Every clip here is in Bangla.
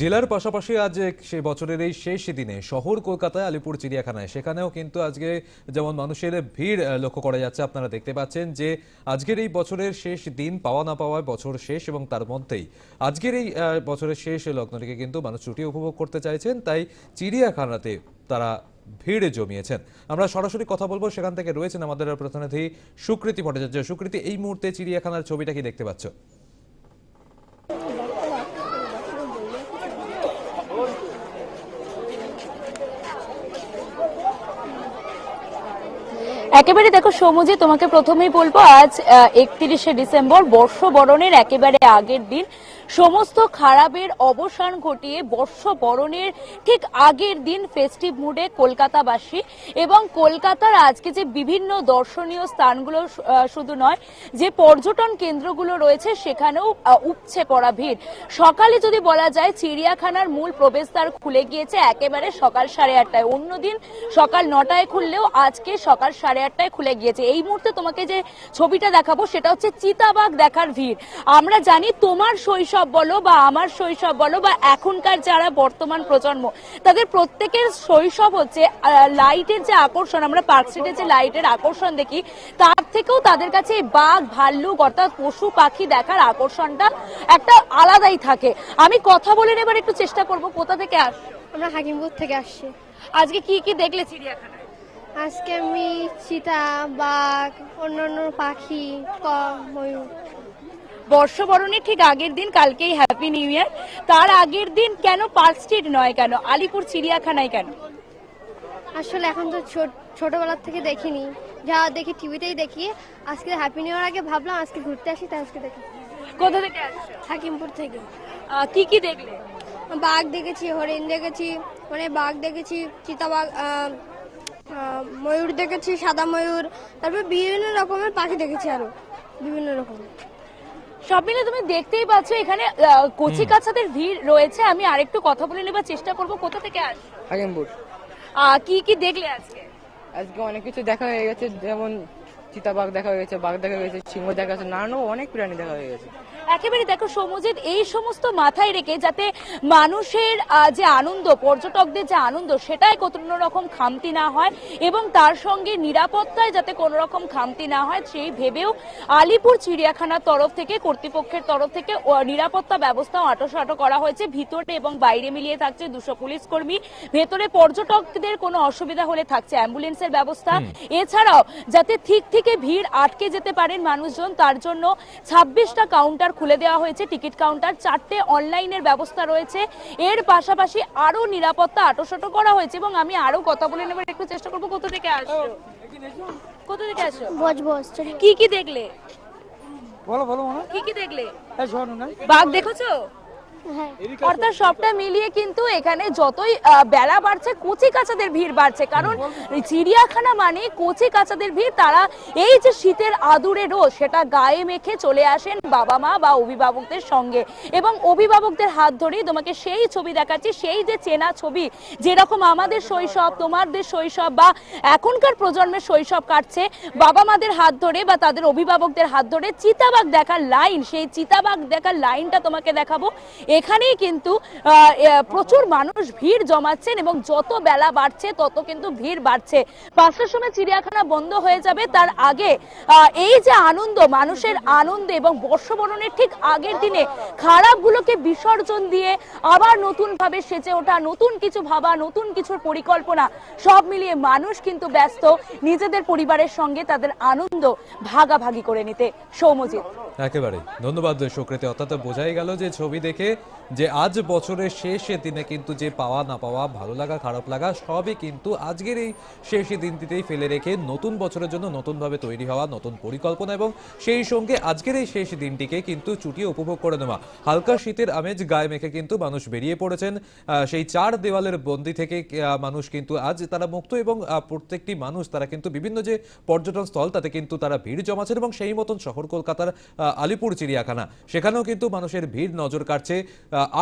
জেলার পাশাপাশি আজ সে বছরের এই শেষ দিনে শহর কলকাতায় আলিপুর চিড়িয়াখানায় সেখানেও কিন্তু আজকে যেমন মানুষের ভিড় লক্ষ্য করা যাচ্ছে। আপনারা দেখতে পাচ্ছেন যে আজকের এই বছরের শেষ দিন, পাওয়া না পাওয়ায় বছর শেষ, এবং তার মধ্যেই আজকের এই বছরের শেষ লগ্নটিকে কিন্তু মানুষ ছুটি উপভোগ করতে চাইছেন, তাই চিড়িয়াখানাতে তারা ভিড়ে জমিয়েছেন। আমরা সরাসরি কথা বলবো, সেখান থেকে রয়েছেন আমাদের প্রতিনিধি সুকৃতি ভট্টাচার্য। সুকৃতি, এই মুহূর্তে চিড়িয়াখানার ছবিটা কি দেখতে পাচ্ছ? একেবারে দেখো সৌমজি, তোমাকে প্রথমেই বলবো আজ 31শে ডিসেম্বর, বর্ষবরণের একেবারে আগের দিন। সমস্ত খারাপের অবসান ঘটিয়ে বর্ষবরণের ঠিক আগের দিন ফেস্টিভ মুডে কলকাতাবাসী, এবং কলকাতার আজকে যে বিভিন্ন দর্শনীয় স্থানগুলো শুধু নয়, যে পর্যটন কেন্দ্রগুলো রয়েছে সেখানেও উপচে পড়া ভিড়। সকালে যদি বলা যায়, চিড়িয়াখানার মূল প্রবেশদ্বার খুলে গিয়েছে একেবারে সকাল 8:30টায়। অন্যদিন সকাল 9টায় খুললেও আজকে সকাল 8:30টায় খুলে গিয়েছে। এই মুহূর্তে তোমাকে যে ছবিটা দেখাবো সেটা হচ্ছে চিতাবাঘ দেখার ভিড়। আমরা জানি তোমার শৈশব বলো বা আমার শৈশব বলো বা এখনকার যারা বর্তমান প্রজন্ম, তাদের প্রত্যেকের শৈশব হচ্ছে লাইটের যে আকর্ষণ, আমরা পার্ক স্ট্রিটে যে লাইটের আকর্ষণ দেখি, তার থেকেও তাদের কাছে বাঘ, ভাল্লুক অর্থাৎ পশু পাখি দেখার আকর্ষণটা একটা আলাদাই থাকে। আমি কথা বলে নেবার একটু চেষ্টা করব। কোথা থেকে আস? আমরা হাকিমপুর থেকে আসছি। আজকে কি কি দেখলে চিড়িয়াখানায়? আজকে আমি চিতা, বাঘ, অন্যান্য পাখি, ময়ূর। বর্ষবরণের ঠিক আগের দিন, কালকেই হ্যাপি নিউ ইয়ার, তার আগের দিন কেন পার্ক স্ট্রিট নয়, কেন আলিপুর চিড়িয়াখানায় কেন? আসলে এখন তো ছোটবেলার থেকে দেখিনি, যা দেখি টিভিতেই দেখি। আজকে হ্যাপি নিউ ইয়ার আগে ভাবলাম আজকে ঘুরতে আসি, তাই আজকে দেখি। কোথা থেকে আসছো? হাকিমপুর থেকে। কি কি দেখলে? বাঘ দেখেছি, হরিণ দেখেছি, মানে বাঘ দেখেছি, চিতাবাঘ, ময়ূর দেখেছি, সাদা ময়ূর, তারপর বিভিন্ন রকমের পাখি দেখেছি, আরো বিভিন্ন রকমের। সব মিলে তুমি দেখতেই পাচ্ছ এখানে কচি কাছাদের ভিড় রয়েছে। আমি আরেকটু কথা বলে নেবার চেষ্টা করব। কোথা থেকে আস? হাকিমপুর। কি কি দেখলে আজকে? আজকে অনেক কিছু দেখা হয়ে গেছে, যেমন চিতাবাঘ দেখা হয়ে গেছে, বাঘ দেখা হয়ে গেছে, সিংহ দেখা গেছে, নানান অনেক প্রাণী দেখা হয়ে গেছে। একেবারে দেখো সৌমজিৎ, এই সমস্ত মাথায় রেখে যাতে মানুষের যে আনন্দ, পর্যটকদের যে আনন্দ, সেটাই কোনো রকম খামতি না হয় এবং তার সঙ্গে নিরাপত্তায় যাতে কোনো রকম খামতি না হয়, সেই ভেবেও আলিপুর চিড়িয়াখানার তরফ থেকে, কর্তৃপক্ষের তরফ থেকে নিরাপত্তা ব্যবস্থা আঁটোসাঁটো করা হয়েছে। ভিতরে এবং বাইরে মিলিয়ে থাকছে 200 পুলিশ কর্মী। ভেতরে পর্যটকদের কোনো অসুবিধা হলে থাকছে অ্যাম্বুলেন্সের ব্যবস্থা। এছাড়াও যাতে ঠিক থেকে ভিড় আটকে যেতে পারেন মানুষজন, তার জন্য 26টা কাউন্টার খুলে দেওয়া হয়েছে, টিকিট কাউন্টার। 4টে অনলাইনের ব্যবস্থা রয়েছে। এর পাশাপাশি আরো নিরাপত্তা আঁটোসাঁটো করা হয়েছে। এবং আমি আরো কথা বলে নেবার একটু চেষ্টা করবো। কোথা থেকে আসছো? কোথা থেকে আসছো? কি কি দেখলে? বলো বলো, কি কি দেখলে? বাঘ বাঘ দেখেছো? হ্যাঁ, অর্থাৎ সবটা মিলিয়ে কিন্তু এখানে যতই বেলা বাড়ছে, কচি কাচাদের ভিড় বাড়ছে। কারণ চিড়িয়াখানা মানে কচি কাচাদের ভিড়। তারা এই যে শীতের আদুরে রোদ, সেটা গায়ে মেখে চলে আসেন বাবা মা বা অভিভাবকদের সঙ্গে, এবং অভিভাবকদের হাত ধরেই তোমাকে সেই ছবি দেখাচ্ছি, সেই যে চেনা ছবি, যেরকম আমাদের শৈশব, তোমাদের শৈশব বা এখনকার প্রজন্মের শৈশব কাটছে বাবা মাদের হাত ধরে বা তাদের অভিভাবকদের হাত ধরে। চিতাবাঘ দেখার লাইন, সেই চিতাবাঘ দেখার লাইনটা তোমাকে দেখাবো। এখানেই কিন্তু প্রচুর মানুষ ভিড় জমাচ্ছেন এবং যত বেলা বাড়ছে তত কিন্তু ভিড় বাড়ছে। 5টার সময় চিড়িয়াখানা বন্ধ হয়ে যাবে। তার আগে এই যে আনন্দ, মানুষের আনন্দে এবং বর্ষবরণের ঠিক আগের দিনে খারাপগুলোকে বিসর্জন দিয়ে আবার নতুন ভাবে সেজে ওঠা, নতুন কিছু ভাবা, নতুন কিছুর পরিকল্পনা, সব মিলিয়ে মানুষ কিন্তু ব্যস্ত নিজেদের পরিবারের সঙ্গে তাদের আনন্দ ভাগাভাগি করে নিতে। সৌমজিৎ, একেবারে ধন্যবাদ সুকৃতি। অর্থাৎ বোঝাই গেল যে ছবি দেখে যে আজ বছরের শেষ দিনে কিন্তু যে পাওয়া না পাওয়া, ভালো লাগা খারাপ লাগা, সবই কিন্তু আজকের এই শেষ দিনটিতেই ফেলে রেখে নতুন বছরের জন্য নতুনভাবে তৈরি হওয়া, নতুন পরিকল্পনা, এবং সেই সঙ্গে আজকের এই শেষ দিনটিকে কিন্তু চুটিয়ে উপভোগ করে নেওয়া। হালকা শীতের আমেজ গায়ে মেখে কিন্তু মানুষ বেরিয়ে পড়েছেন সেই 4 দেওয়ালের বন্দি থেকে। মানুষ কিন্তু আজ তারা মুক্ত, এবং প্রত্যেকটি মানুষ তারা কিন্তু বিভিন্ন যে পর্যটন স্থল, তাতে কিন্তু তারা ভিড় জমাচ্ছেন। এবং সেই মতন শহর কলকাতার আলিপুর চিড়িয়াখানা, সেখানেও কিন্তু মানুষের ভিড় নজর কাটছে।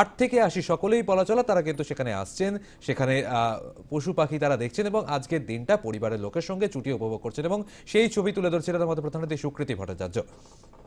8 থেকে 80 সকলেই বলা চলা, তারা কিন্তু সেখানে আসছেন, সেখানে পশু পাখি তারা দেখছেন এবং আজকের দিনটা পরিবারের লোকের সঙ্গে চুটিয়ে উপভোগ করছেন। এবং সেই ছবি তুলে ধরছিলেন আমাদের প্রধানমন্ত্রী সুকৃতি ভট্টাচার্য।